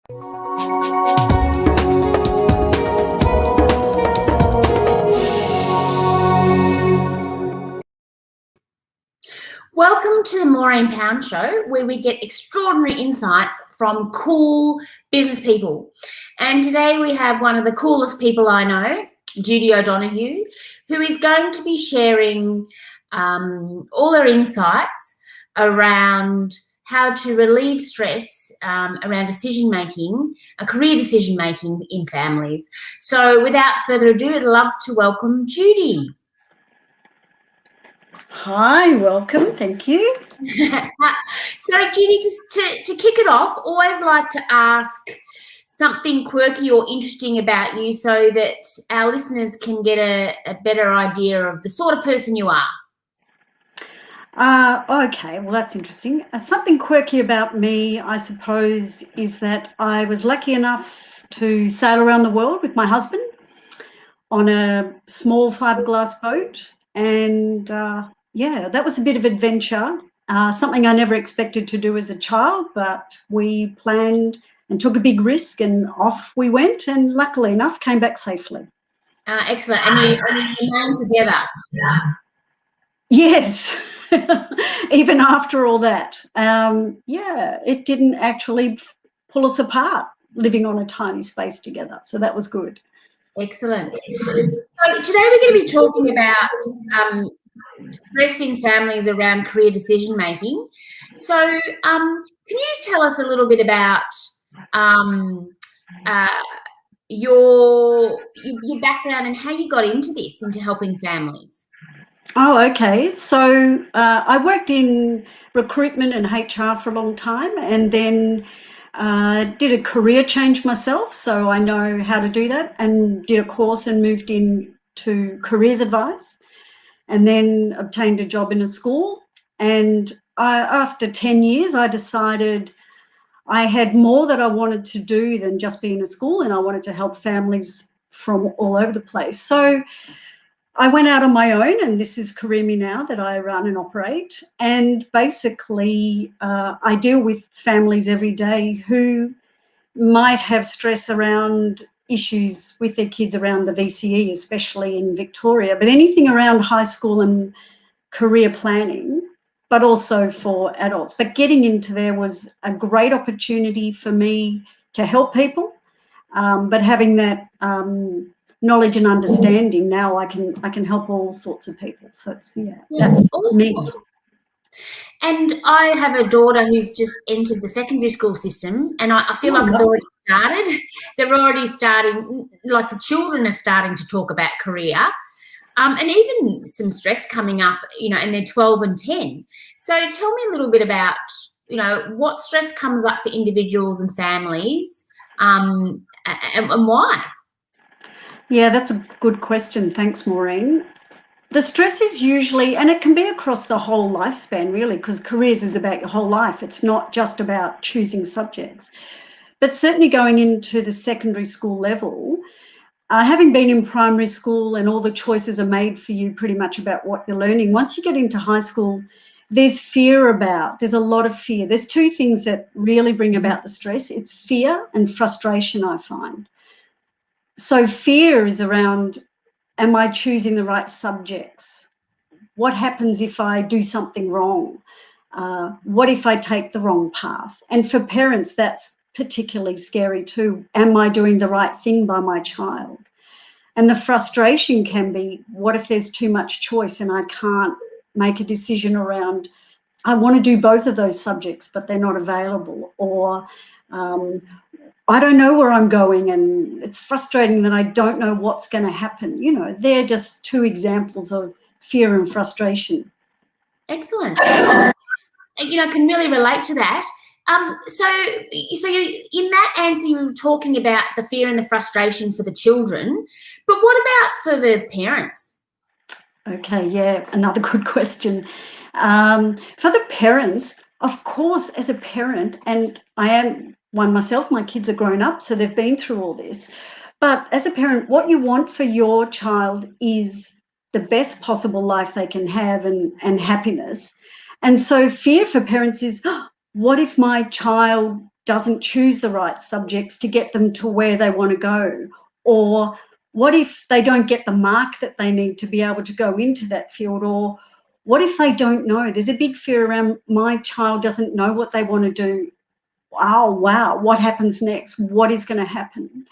Welcome to the Maureen Pound Show, where we get extraordinary insights from cool business people. And today we have one of the coolest people I know, Judy O'Donoghue, who is going to be sharing all her insights around how to relieve stress around decision-making, career decision-making in families. So without further ado, I'd love to welcome Judy. Hi, welcome. Thank you. So, Judy, just to kick it off, always like to ask something quirky or interesting about you so that our listeners can get a better idea of the sort of person you are. Okay, well, that's interesting. Something quirky about me, I suppose, is that I was lucky enough to sail around the world with my husband on a small fiberglass boat. And yeah, that was a bit of adventure, something I never expected to do as a child, but we planned and took a big risk and off we went, and luckily enough came back safely. Excellent. And you remain together? Yes, even after all that. Yeah, it didn't actually pull us apart living on a tiny space together, so that was good. Excellent. So today we're going to be talking about stress in families around career decision making. So can you just tell us a little bit about your background and how you got into helping families? Oh, okay. So I worked in recruitment and HR for a long time, and then did a career change myself, so I know how to do that, and did a course and moved into careers advice, and then obtained a job in a school. And after 10 years, I decided I had more that I wanted to do than just be in a school, and I wanted to help families from all over the place. So I went out on my own, and this is Career Me Now that I run and operate. And basically, I deal with families every day who might have stress around issues with their kids around the VCE, especially in Victoria, but anything around high school and career planning, but also for adults. But getting into there was a great opportunity for me to help people, but having that knowledge and understanding, now I can help all sorts of people. So it's, that's awesome. Me. And I have a daughter who's just entered the secondary school system, and I feel like it's already started. They're already starting, like the children are starting to talk about career, and even some stress coming up, and they're 12 and 10. So tell me a little bit about, what stress comes up for individuals and families, and why? Yeah, that's a good question. Thanks, Maureen. The stress is usually, and it can be across the whole lifespan, really, because careers is about your whole life. It's not just about choosing subjects. But certainly going into the secondary school level, having been in primary school and all the choices are made for you pretty much about what you're learning, once you get into high school, there's a lot of fear. There's two things that really bring about the stress. It's fear and frustration, I find. So fear is around, am I choosing the right subjects? What happens if I do something wrong? What if I take the wrong path? And for parents, that's particularly scary too. Am I doing the right thing by my child? And the frustration can be, what if there's too much choice and I can't make a decision around, I want to do both of those subjects, but they're not available, or I don't know where I'm going and it's frustrating that I don't know what's going to happen. They're just two examples of fear and frustration. Excellent. I can really relate to that. So you, in that answer, you were talking about the fear and the frustration for the children, but what about for the parents? Okay, yeah, another good question. For the parents, of course, as a parent, and I am one myself, my kids are grown up, so they've been through all this. But as a parent, what you want for your child is the best possible life they can have and happiness. And so fear for parents is, what if my child doesn't choose the right subjects to get them to where they want to go? Or what if they don't get the mark that they need to be able to go into that field? Or what if they don't know? There's a big fear around, my child doesn't know what they want to do. Oh, wow, what happens next? What is going to happen?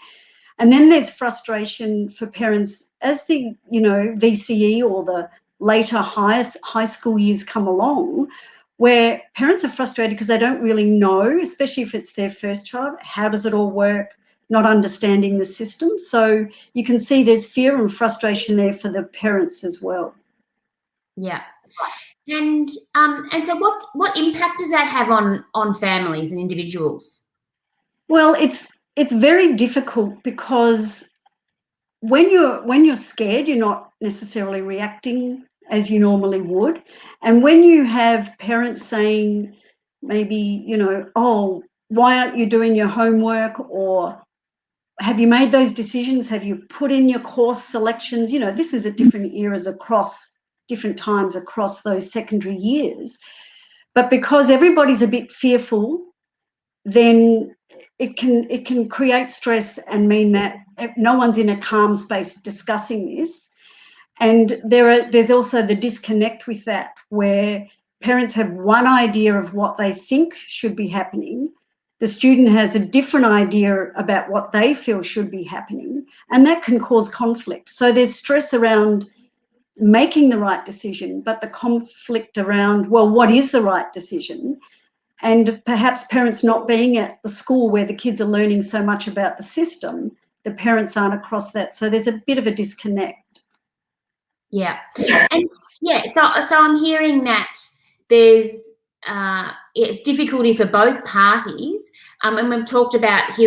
And then there's frustration for parents as the, VCE or the later high school years come along, where parents are frustrated because they don't really know, especially if it's their first child, how does it all work, not understanding the system. So you can see there's fear and frustration there for the parents as well. Yeah. And so what impact does that have on families and individuals? Well, it's very difficult because when you're scared, you're not necessarily reacting as you normally would. And when you have parents saying maybe, oh, why aren't you doing your homework? Or have you made those decisions? Have you put in your course selections? This is at different eras across different times across those secondary years. But because everybody's a bit fearful, then it can create stress and mean that no one's in a calm space discussing this. And there's also the disconnect with that, where parents have one idea of what they think should be happening. The student has a different idea about what they feel should be happening, and that can cause conflict. So there's stress around making the right decision, but the conflict around, well, what is the right decision? And perhaps parents not being at the school where the kids are learning so much about the system, the parents aren't across that. So there's a bit of a disconnect. Yeah. And so I'm hearing that there's it's difficulty for both parties. And we've talked about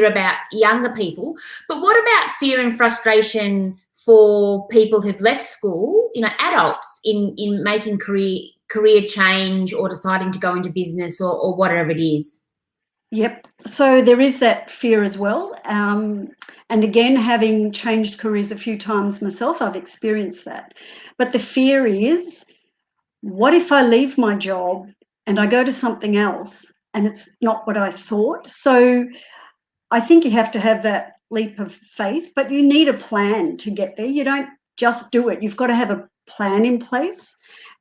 younger people, but what about fear and frustration for people who've left school, adults in making career change or deciding to go into business or whatever it is? Yep. So there is that fear as well. And again, having changed careers a few times myself, I've experienced that. But the fear is, what if I leave my job and I go to something else and it's not what I thought? So I think you have to have that leap of faith, but you need a plan to get there. You don't just do it. You've got to have a plan in place.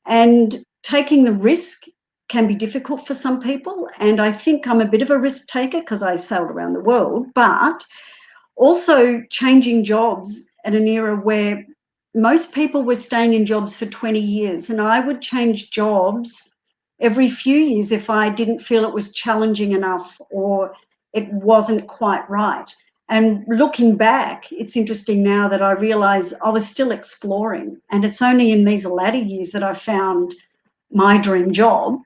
And taking the risk can be difficult for some people. And I think I'm a bit of a risk taker because I sailed around the world, but also changing jobs at an era where most people were staying in jobs for 20 years. And I would change jobs every few years if I didn't feel it was challenging enough or it wasn't quite right. And looking back, it's interesting now that I realise I was still exploring. And it's only in these latter years that I found my dream job.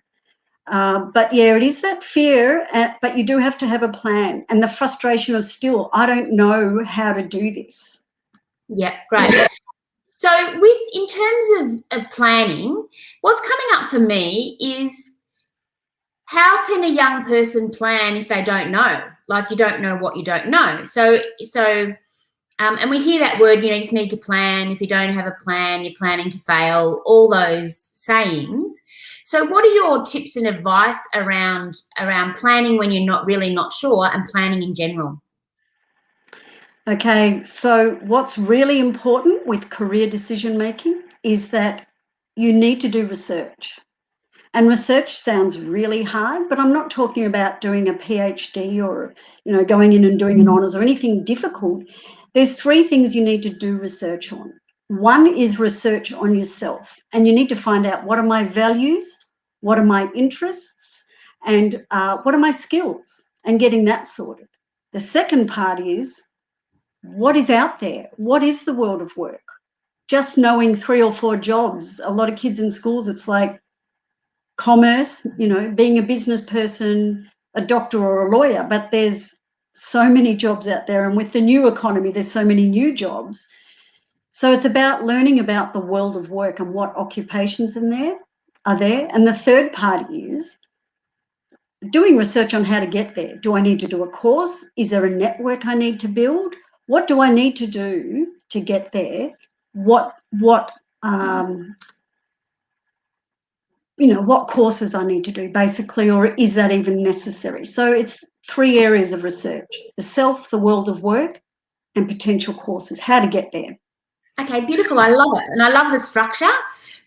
But yeah, it is that fear, but you do have to have a plan, and the frustration of still, I don't know how to do this. Yeah, great. So in terms of planning, what's coming up for me is, how can a young person plan if they don't know? Like, you don't know what you don't know. So and we hear that word, you just need to plan. If you don't have a plan, you're planning to fail, all those sayings. So what are your tips and advice around planning when you're not sure, and planning in general? Okay, so what's really important with career decision making is that you need to do research. And research sounds really hard, but I'm not talking about doing a PhD or, going in and doing an honours or anything difficult. There's 3 things you need to do research on. One is research on yourself, and you need to find out, what are my values, what are my interests, and what are my skills, and getting that sorted. The second part is, what is out there? What is the world of work? Just knowing 3 or 4 jobs, a lot of kids in schools, it's like commerce, being a business person, a doctor or a lawyer, but there's so many jobs out there. And with the new economy, there's so many new jobs. So it's about learning about the world of work and what occupations are there. And the third part is doing research on how to get there. Do I need to do a course? Is there a network I need to build? What do I need to do to get there? What what courses I need to do basically, or is that even necessary? So it's 3 areas of research: the self, the world of work, and potential courses, how to get there. Okay, beautiful. I love it. And I love the structure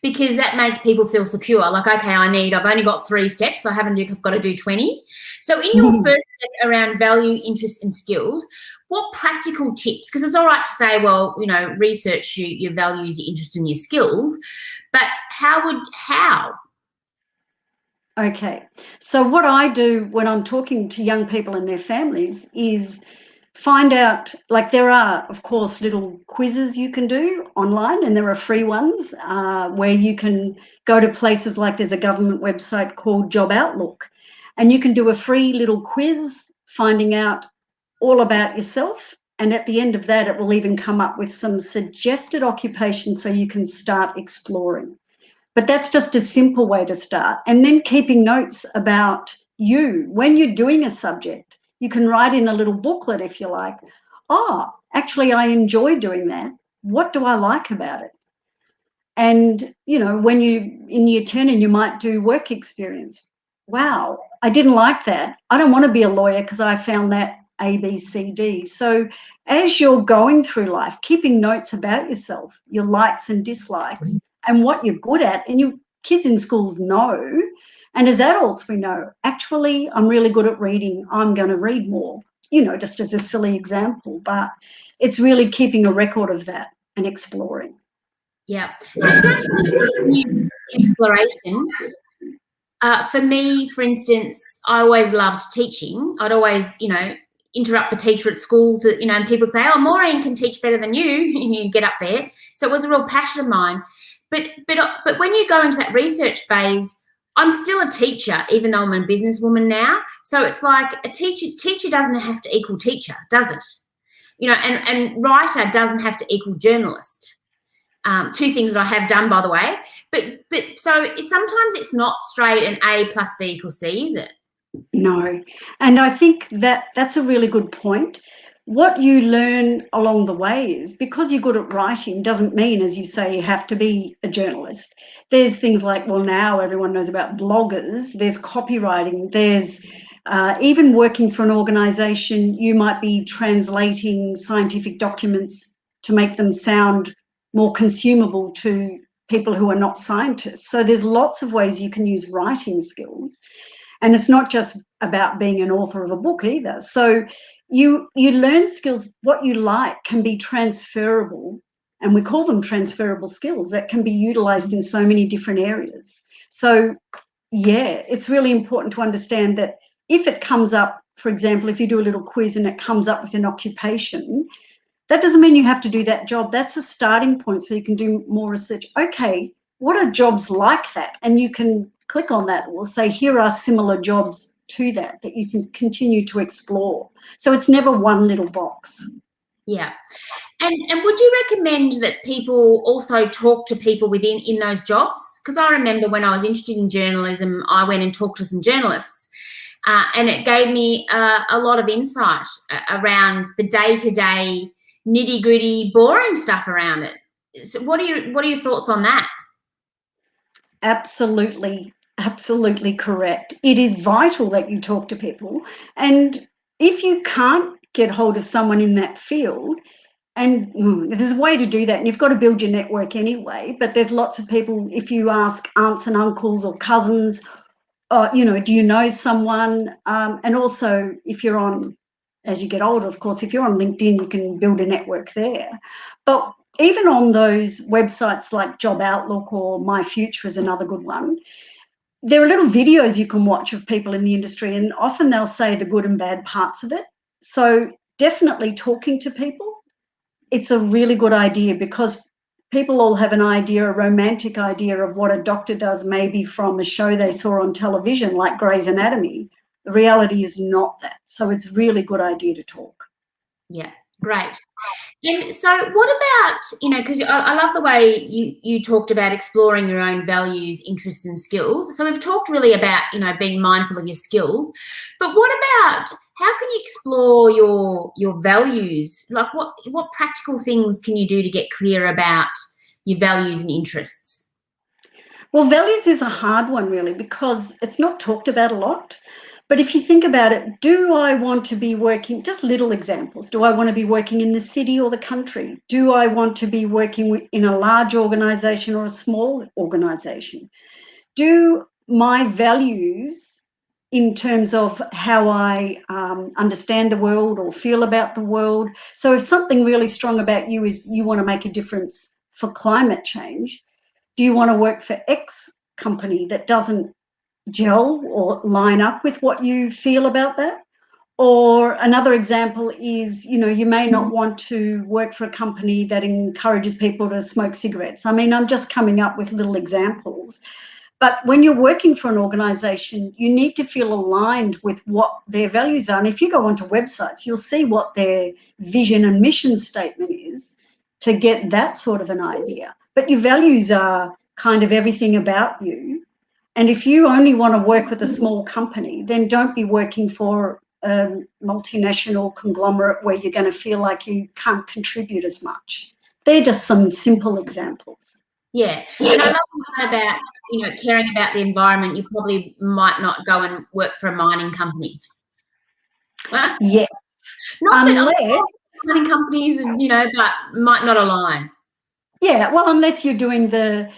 because that makes people feel secure. Like, okay, I've only got 3 steps. I've got to do 20. So in your first step around value, interest, and skills, what practical tips, because it's all right to say, well, research your values, your interest, and your skills, but how? Okay, so what I do when I'm talking to young people and their families is find out, like, there are, of course, little quizzes you can do online, and there are free ones where you can go to places like, there's a government website called Job Outlook, and you can do a free little quiz finding out all about yourself. And at the end of that, it will even come up with some suggested occupations so you can start exploring. But that's just a simple way to start. And then keeping notes about you. When you're doing a subject, you can write in a little booklet, if you like, actually, I enjoy doing that. What do I like about it? And, when you in year 10 and you might do work experience. Wow, I didn't like that. I don't want to be a lawyer because I found that A, B, C, D. So as you're going through life, keeping notes about yourself, your likes and dislikes, and what you're good at, and your kids in schools know, and as adults we know, actually, I'm really good at reading, I'm going to read more, just as a silly example, but it's really keeping a record of that and exploring. Yeah, it sounds like new exploration. For me, for instance, I always loved teaching. I'd always, interrupt the teacher at school to, and people would say, "Oh, Maureen can teach better than you," and you get up there. So it was a real passion of mine. But when you go into that research phase, I'm still a teacher, even though I'm a businesswoman now. So it's like a teacher doesn't have to equal teacher, does it? And writer doesn't have to equal journalist. 2 things that I have done, by the way. But so sometimes it's not straight an A plus B equals C, is it? No. And I think that's a really good point. What you learn along the way is, because you're good at writing doesn't mean, as you say, you have to be a journalist. There's things like, well, now everyone knows about bloggers, there's copywriting, there's even working for an organisation, you might be translating scientific documents to make them sound more consumable to people who are not scientists. So there's lots of ways you can use writing skills. And it's not just about being an author of a book either. So you learn skills. What you like can be transferable, and we call them transferable skills that can be utilised in so many different areas. So, yeah, it's really important to understand that if it comes up, for example, if you do a little quiz and it comes up with an occupation, that doesn't mean you have to do that job. That's a starting point so you can do more research. Okay, what are jobs like that? And you can click on that. We'll say, here are similar jobs to that you can continue to explore. So it's never one little box. Yeah. And would you recommend that people also talk to people in those jobs? Because I remember when I was interested in journalism, I went and talked to some journalists, and it gave me a lot of insight around the day-to-day nitty-gritty, boring stuff around it. So what are your thoughts on that? Absolutely correct. It is vital that you talk to people. And if you can't get hold of someone in that field, and there's a way to do that, and you've got to build your network anyway, but there's lots of people. If you ask aunts and uncles or cousins, do you know someone? And also, if you're on, as you get older, of course, if you're on LinkedIn, you can build a network there. But even on those websites like Job Outlook or My Future is another good one, there are little videos you can watch of people in the industry, and often they'll say the good and bad parts of it. So definitely talking to people, it's a really good idea, because people all have an idea, a romantic idea of what a doctor does, maybe from a show they saw on television like Grey's Anatomy. The reality is not that. So it's a really good idea to talk. Yeah, great. And so what about, because I love the way you talked about exploring your own values, interests and skills. So we've talked really about, being mindful of your skills, but what about how can you explore your values? Like what practical things can you do to get clear about your values and interests? Well, values is a hard one, really, because it's not talked about a lot. But if you think about it, do I want to be working, just little examples, do I want to be working in the city or the country? Do I want to be working in a large organisation or a small organisation? Do my values in terms of how I understand the world or feel about the world, so if something really strong about you is you want to make a difference for climate change, do you want to work for X company that doesn't gel or line up with what you feel about that? Or another example is, you may not want to work for a company that encourages people to smoke cigarettes. I mean, I'm just coming up with little examples. But when you're working for an organisation, you need to feel aligned with what their values are. And if you go onto websites, you'll see what their vision and mission statement is to get that sort of an idea. But your values are kind of everything about you. And if you only want to work with a small company, then don't be working for a multinational conglomerate where you're going to feel like you can't contribute as much. They're just some simple examples. Yeah, and I love that about, caring about the environment. You probably might not go and work for a mining company. Yes. Not that mining companies, but might not align. Yeah, well, unless you're doing the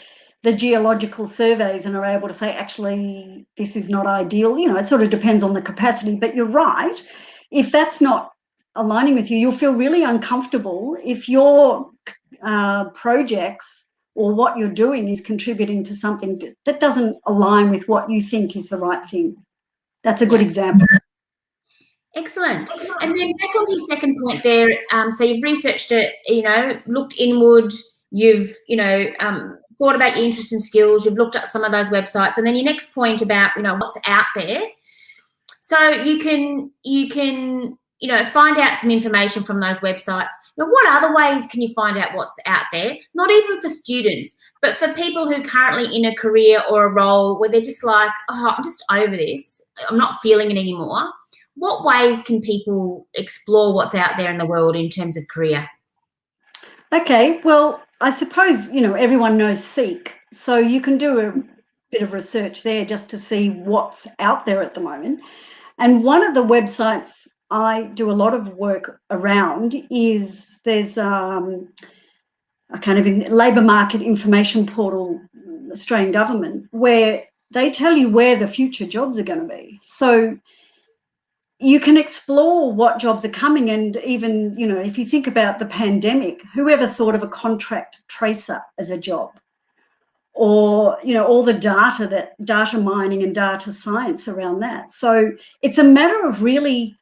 geological surveys and are able to say, actually, this is not ideal. It sort of depends on the capacity. But you're right. If that's not aligning with you, you'll feel really uncomfortable if your projects or what you're doing is contributing to something that doesn't align with what you think is the right thing. That's a good example. Excellent. And then back on to your second point there, so you've researched it, looked inward, you've, thought about your interests and skills, you've looked at some of those websites, and then your next point about, what's out there. So you can find out some information from those websites. Now, what other ways can you find out what's out there? Not even for students, but for people who are currently in a career or a role where they're just like, oh, I'm just over this, I'm not feeling it anymore. What ways can people explore what's out there in the world in terms of career? Okay, well, I suppose, everyone knows Seek, so you can do a bit of research there just to see what's out there at the moment. And one of the websites I do a lot of work around is there's a kind of labour market information portal, Australian government, where they tell you where the future jobs are going to be. So you can explore what jobs are coming, and even, if you think about the pandemic, whoever thought of a contract tracer as a job? Or, all the data mining and data science around that. So it's a matter of really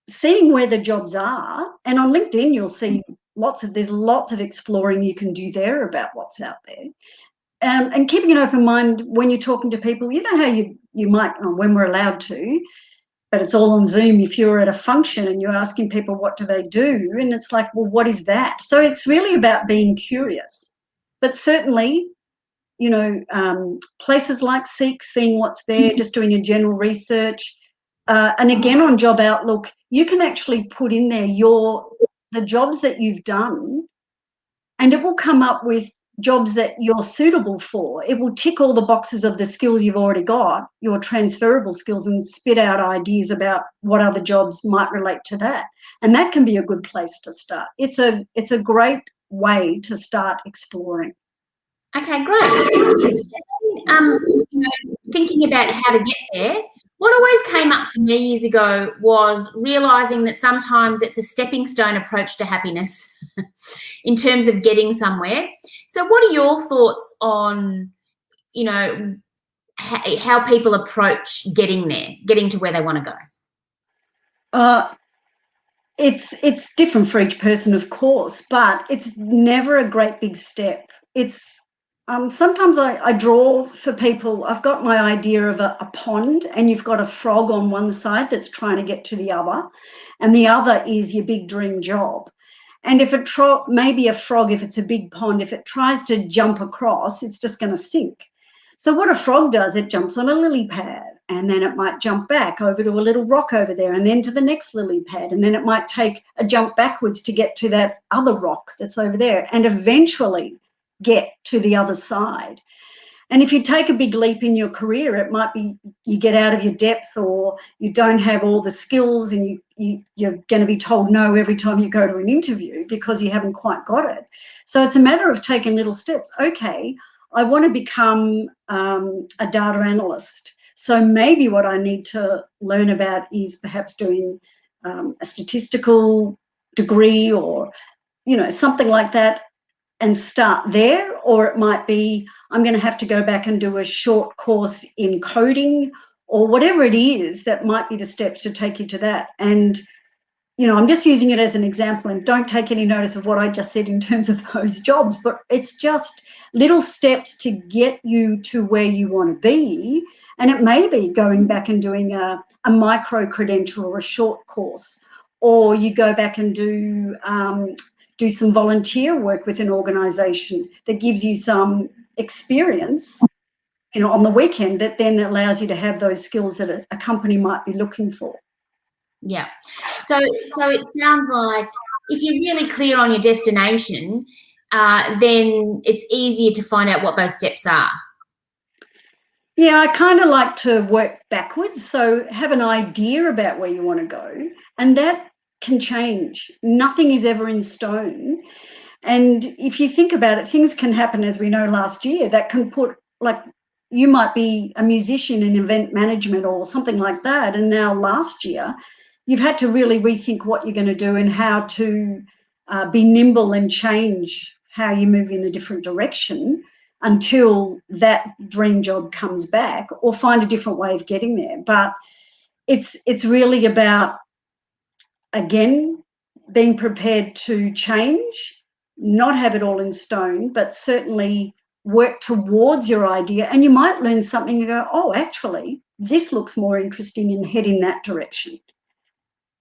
seeing where the jobs are. And on LinkedIn, you'll see there's lots of exploring you can do there about what's out there. And keeping an open mind when you're talking to people, how you might, when we're allowed to, but it's all on Zoom. If you're at a function and you're asking people what do they do, and it's like, well, what is that? So it's really about being curious. But certainly, places like Seek, seeing what's there, just doing a general research. And again, on Job Outlook, you can actually put in there the jobs that you've done, and it will come up with jobs that you're suitable for. It will tick all the boxes of the skills you've already got, your transferable skills, and spit out ideas about what other jobs might relate to that. And that can be a good place to start. It's a great way to start exploring. Okay, great. Thinking about how to get there, what always came up for me years ago was realising that sometimes it's a stepping stone approach to happiness in terms of getting somewhere. So what are your thoughts on, how people approach getting there, getting to where they want to go? It's different for each person, of course, but it's never a great big step. It's sometimes I draw for people. I've got my idea of a pond, and you've got a frog on one side that's trying to get to the other, and the other is your big dream job. And if maybe a frog, if it's a big pond, if it tries to jump across, it's just going to sink. So what a frog does, it jumps on a lily pad, and then it might jump back over to a little rock over there, and then to the next lily pad, and then it might take a jump backwards to get to that other rock that's over there, and eventually get to the other side. And if you take a big leap in your career, it might be you get out of your depth, or you don't have all the skills, and you're going to be told no every time you go to an interview because you haven't quite got it. So it's a matter of taking little steps. Okay, I want to become a data analyst. So maybe what I need to learn about is perhaps doing a statistical degree, or, something like that, and start there. Or it might be I'm going to have to go back and do a short course in coding, or whatever it is that might be the steps to take you to that. And, I'm just using it as an example, and don't take any notice of what I just said in terms of those jobs, but it's just little steps to get you to where you want to be. And it may be going back and doing a micro credential or a short course, or you go back and do some volunteer work with an organisation that gives you some experience, on the weekend, that then allows you to have those skills that a company might be looking for. Yeah. So it sounds like if you're really clear on your destination, then it's easier to find out what those steps are. Yeah, I kind of like to work backwards. So have an idea about where you want to go, and that can change. Nothing is ever in stone. And if you think about it, things can happen, as we know last year, that can put, like, you might be a musician in event management or something like that, and now last year you've had to really rethink what you're going to do and how to be nimble and change how you move in a different direction until that dream job comes back, or find a different way of getting there. But it's really about, again, being prepared to change, not have it all in stone, but certainly work towards your idea. And you might learn something and go, oh, actually, this looks more interesting, and head in that direction.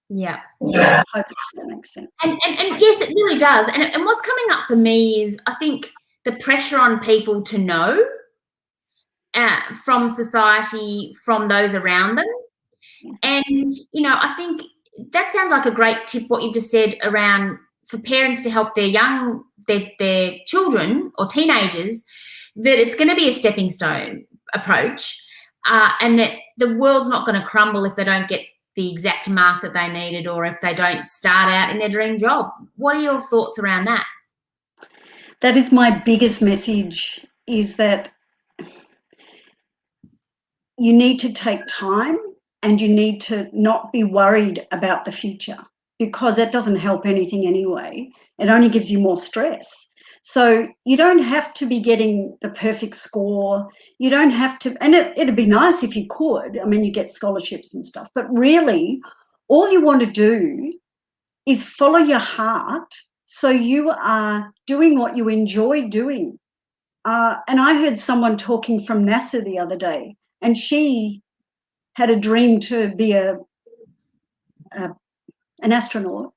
Yeah. Hopefully that makes sense. And yes, it really does. And what's coming up for me is, I think, the pressure on people to know from society, from those around them. And, I think that sounds like a great tip, what you just said, around for parents to help their children or teenagers, that it's going to be a stepping stone approach, and that the world's not going to crumble if they don't get the exact mark that they needed, or if they don't start out in their dream job. What are your thoughts around that? That is my biggest message, is that you need to take time, and you need to not be worried about the future, because that doesn't help anything anyway. It only gives you more stress. So you don't have to be getting the perfect score. You don't have to, and it'd be nice if you could. I mean, you get scholarships and stuff, but really all you want to do is follow your heart, so you are doing what you enjoy doing. And I heard someone talking from NASA the other day, and she had a dream to be an astronaut.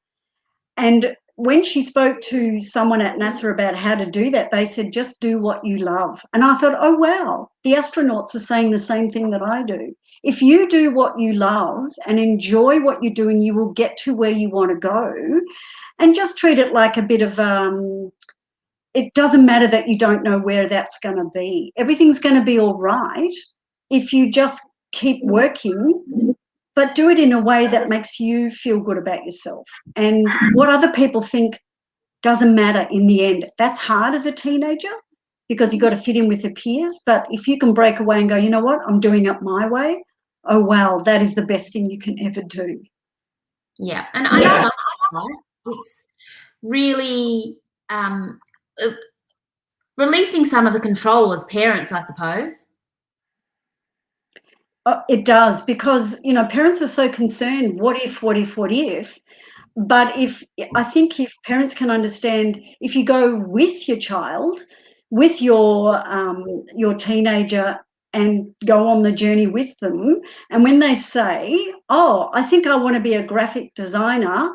And when she spoke to someone at NASA about how to do that, they said, just do what you love. And I thought, oh, wow, the astronauts are saying the same thing that I do. If you do what you love and enjoy what you're doing, you will get to where you want to go. And just treat it like a bit of, it doesn't matter that you don't know where that's going to be. Everything's going to be all right if you just keep working, but do it in a way that makes you feel good about yourself. And what other people think doesn't matter in the end. That's hard as a teenager, because you've got to fit in with your peers. But if you can break away and go, you know what, I'm doing it my way, oh, wow, that is the best thing you can ever do. Yeah. And I know it's really releasing some of the control as parents, I suppose. It does, because, parents are so concerned, what if? But I think if parents can understand, if you go with your child, with your teenager, and go on the journey with them, and when they say, oh, I think I want to be a graphic designer,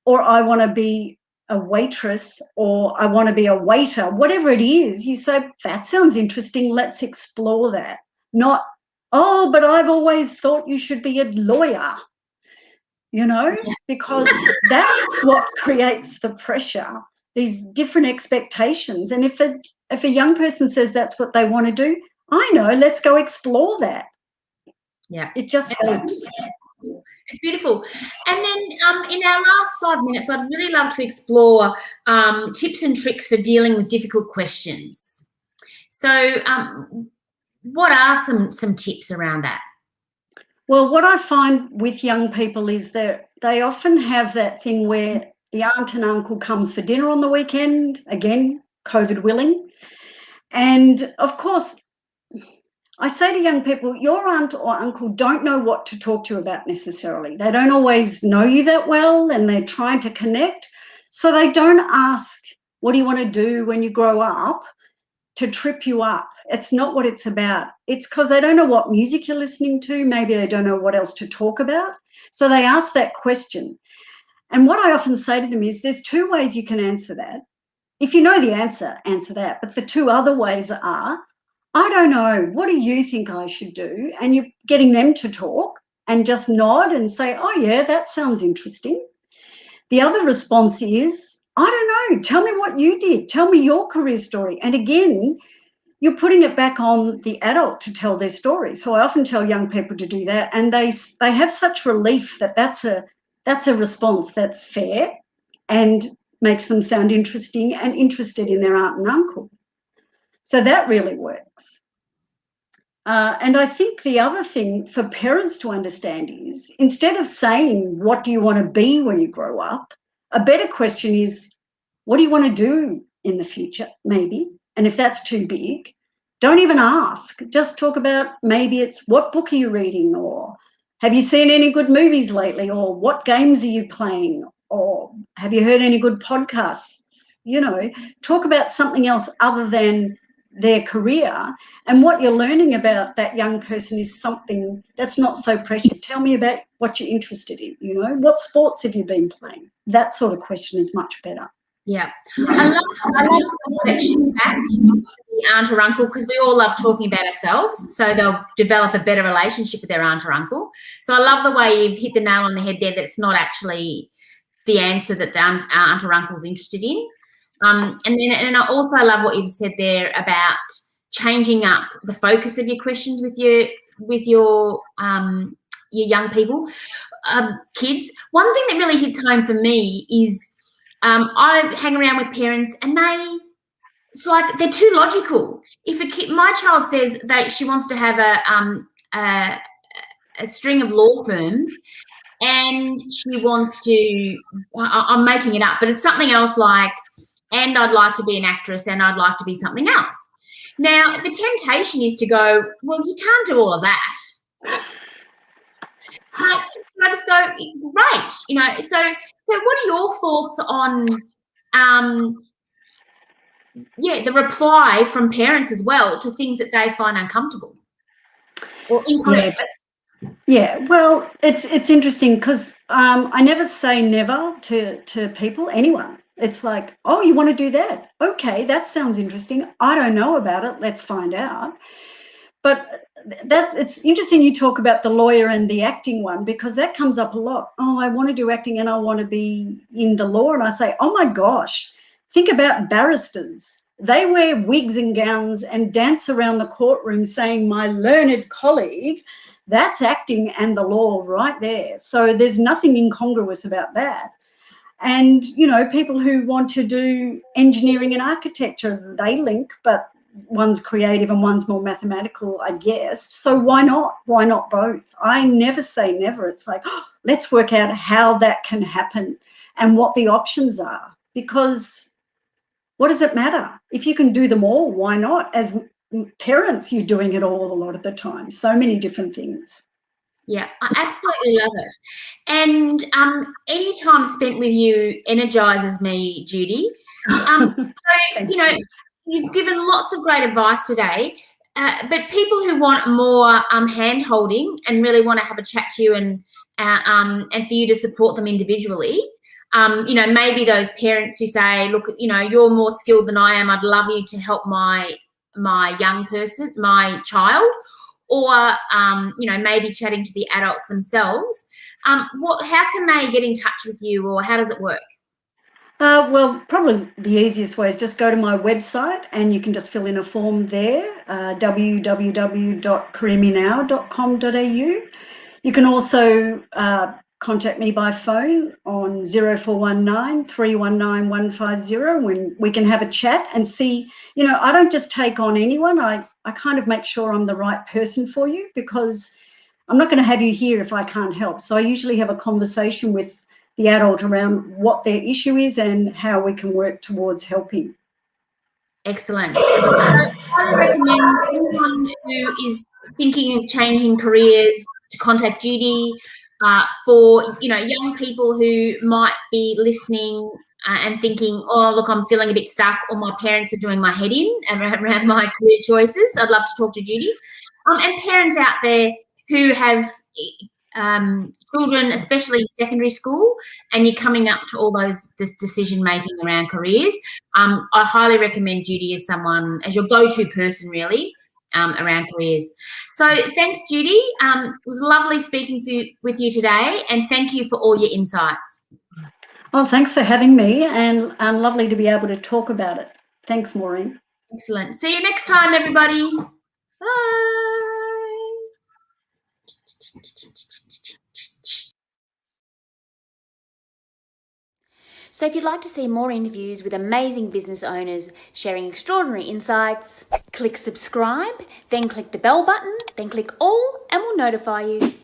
or I want to be a waitress, or I want to be a waiter, whatever it is, you say, that sounds interesting, let's explore that. Not, oh, but I've always thought you should be a lawyer, because that's what creates the pressure, these different expectations. And if a if a young person says that's what they want to do, I know, let's go explore that. Yeah. It just helps. It's beautiful. And then in our last 5 minutes, I'd really love to explore tips and tricks for dealing with difficult questions. So what are some tips around that? Well, what I find with young people is that they often have that thing where the aunt and uncle comes for dinner on the weekend, again, COVID willing. And of course, I say to young people, your aunt or uncle don't know what to talk to you about necessarily. They don't always know you that well, and they're trying to connect. So they don't ask, what do you want to do when you grow up, to trip you up. It's not what it's about. It's because they don't know what music you're listening to. Maybe they don't know what else to talk about. So they ask that question. And what I often say to them is there's two ways you can answer that. If you know the answer, answer that. But the two other ways are, I don't know, what do you think I should do? And you're getting them to talk and just nod and say, oh, yeah, that sounds interesting. The other response is, I don't know, tell me what you did. Tell me your career story. And again, you're putting it back on the adult to tell their story. So I often tell young people to do that. And they have such relief that that's a response that's fair and makes them sound interesting and interested in their aunt and uncle. So that really works. And I think the other thing for parents to understand is, instead of saying, what do you want to be when you grow up, a better question is, what do you want to do in the future, maybe? And if that's too big, don't even ask. Just talk about, maybe it's, what book are you reading? Or have you seen any good movies lately? Or what games are you playing? Or have you heard any good podcasts? You know, talk about something else other than their career, and what you're learning about that young person is something that's not so precious. Tell me about what you're interested in, you know, what sports have you been playing? That sort of question is much better. Yeah. I love the connection back to the aunt or uncle, because we all love talking about ourselves, so they'll develop a better relationship with their aunt or uncle. So I love the way you've hit the nail on the head there, that it's not actually the answer that the aunt or uncle's interested in. And I also love what you've said there about changing up the focus of your questions with your young people, kids. One thing that really hits home for me is I hang around with parents, and it's like they're too logical. If a kid, my child says that she wants to have a string of law firms, and she wants to, I'm making it up, but it's something else like, and I'd like to be an actress, and I'd like to be something else. Now, the temptation is to go, well, you can't do all of that. But I just go, great, you know. So what are your thoughts on, the reply from parents as well to things that they find uncomfortable or incorrect? Yeah, well, it's interesting because I never say never to people, anyone. It's like, oh, you want to do that? Okay, that sounds interesting. I don't know about it. Let's find out. But it's interesting you talk about the lawyer and the acting one, because that comes up a lot. Oh, I want to do acting and I want to be in the law. And I say, oh my gosh, think about barristers. They wear wigs and gowns and dance around the courtroom saying, my learned colleague. That's acting and the law right there. So there's nothing incongruous about that. And, you know, people who want to do engineering and architecture, they link, but one's creative and one's more mathematical, I guess. So why not? Why not both? I never say never. It's like, oh, let's work out how that can happen and what the options are. Because what does it matter? If you can do them all, why not? As parents, you're doing it all a lot of the time. So many different things. Yeah, I absolutely love it. And any time spent with you energizes me, Judy. So, you know, you've given lots of great advice today, but people who want more hand-holding and really want to have a chat to you and for you to support them individually, you know, maybe those parents who say, look, you know, you're more skilled than I am. I'd love you to help my young person, my child. Or, you know, maybe chatting to the adults themselves. How can they get in touch with you, or how does it work? Well, probably the easiest way is just go to my website and you can just fill in a form there, www.careermenow.com.au. You can also contact me by phone on 0419 319 150 when we can have a chat and see, I don't just take on anyone. I kind of make sure I'm the right person for you, because I'm not going to have you here if I can't help. So I usually have a conversation with the adult around what their issue is and how we can work towards helping. Excellent. I highly recommend anyone who is thinking of changing careers to contact Judy. For young people who might be listening and thinking, oh, look, I'm feeling a bit stuck, or my parents are doing my head in around my career choices, I'd love to talk to Judy. And parents out there who have children, especially in secondary school, and you're coming up to all this decision making around careers, I highly recommend Judy as your go-to person, really, around careers. So thanks, Judy. It was lovely speaking with you today, and thank you for all your insights. Well, thanks for having me, and lovely to be able to talk about it. Thanks, Maureen. Excellent. See you next time, everybody. Bye. So if you'd like to see more interviews with amazing business owners sharing extraordinary insights, click subscribe, then click the bell button, then click all, and we'll notify you.